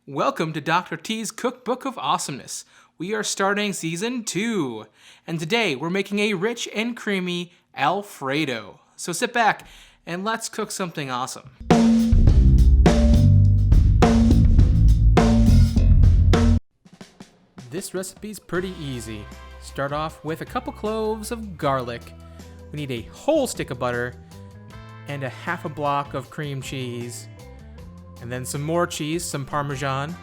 Welcome to Dr. T's Cookbook of Awesomeness. We are starting Season 2, and today we're making a rich and creamy Alfredo. So sit back and let's cook something awesome. This recipe's pretty easy. Start off with a couple cloves of garlic. We need a whole stick of butter and a half a block of cream cheese. And then some more cheese, some parmesan.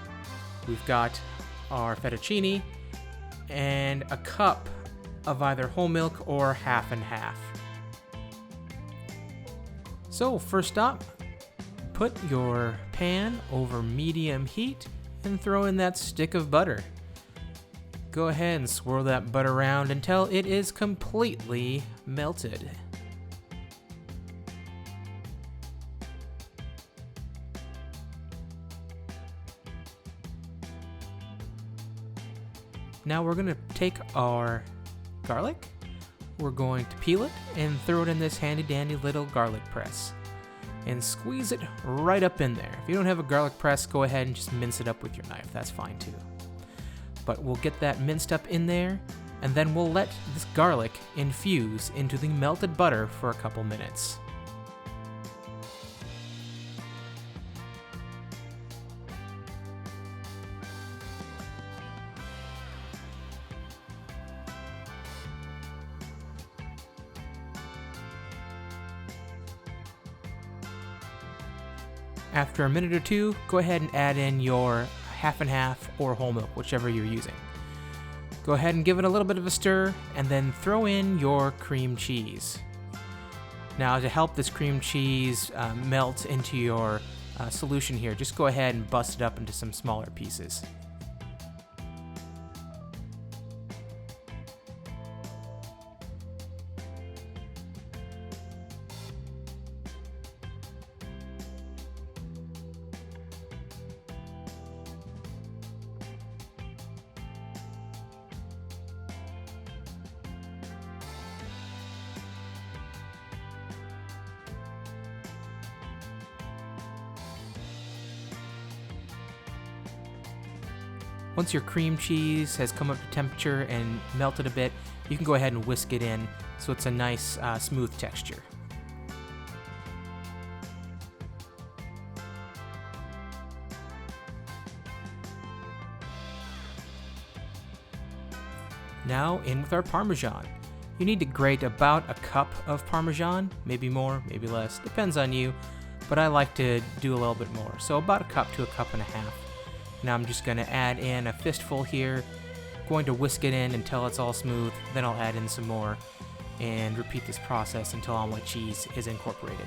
We've got our fettucine and a cup of either whole milk or half and half. So first up, put your pan over medium heat and throw in that stick of butter. Go ahead and swirl that butter around until it is completely melted. Now we're going to take our garlic, we're going to peel it and throw it in this handy dandy little garlic press and squeeze it right up in there. If you don't have a garlic press, go ahead and just mince it up with your knife, that's fine too. But we'll get that minced up in there and then we'll let this garlic infuse into the melted butter for a couple minutes. After a minute or two, go ahead and add in your half and half or whole milk, whichever you're using. Go ahead and give it a little bit of a stir and then throw in your cream cheese. Now to help this cream cheese melt into your solution here, just go ahead and bust it up into some smaller pieces. Once your cream cheese has come up to temperature and melted a bit, you can go ahead and whisk it in so it's a nice smooth texture. Now in with our parmesan. You need to grate about a cup of parmesan, maybe more, maybe less, depends on you, but I like to do a little bit more, so about a cup to a cup and a half. Now I'm just going to add in a fistful here, going to whisk it in until it's all smooth, then I'll add in some more and repeat this process until all my cheese is incorporated.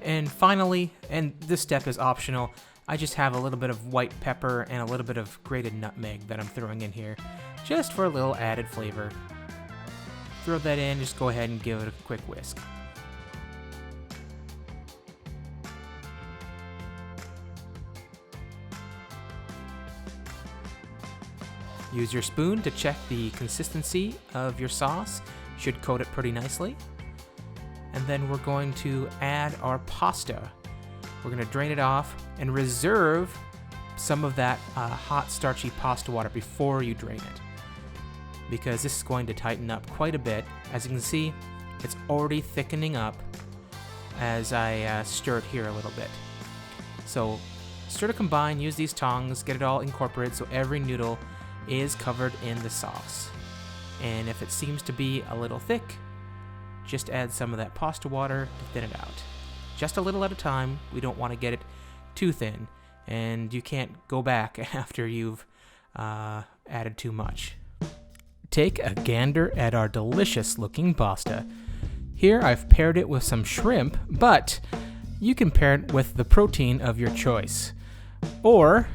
And finally, and this step is optional, I just have a little bit of white pepper and a little bit of grated nutmeg that I'm throwing in here, just for a little added flavor. Throw that in, just go ahead and give it a quick whisk. Use your spoon to check the consistency of your sauce, should coat it pretty nicely. And then we're going to add our pasta. We're going to drain it off and reserve some of that hot starchy pasta water before you drain it, because this is going to tighten up quite a bit. As you can see, it's already thickening up as I stir it here a little bit. So stir to combine, use these tongs, get it all incorporated so every noodle is covered in the sauce. And if it seems to be a little thick, just add some of that pasta water to thin it out. Just a little at a time. We don't want to get it too thin, and you can't go back after you've added too much. Take a gander at our delicious looking pasta. Here I've paired it with some shrimp, but you can pair it with the protein of your choice. Or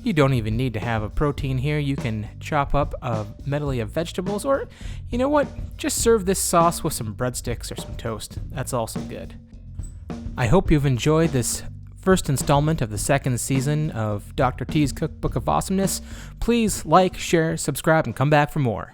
You don't even need to have a protein here. You can chop up a medley of vegetables, or you know what? Just serve this sauce with some breadsticks or some toast. That's also good. I hope you've enjoyed this first installment of the second season of Dr. T's Cookbook of Awesomeness. Please like, share, subscribe, and come back for more.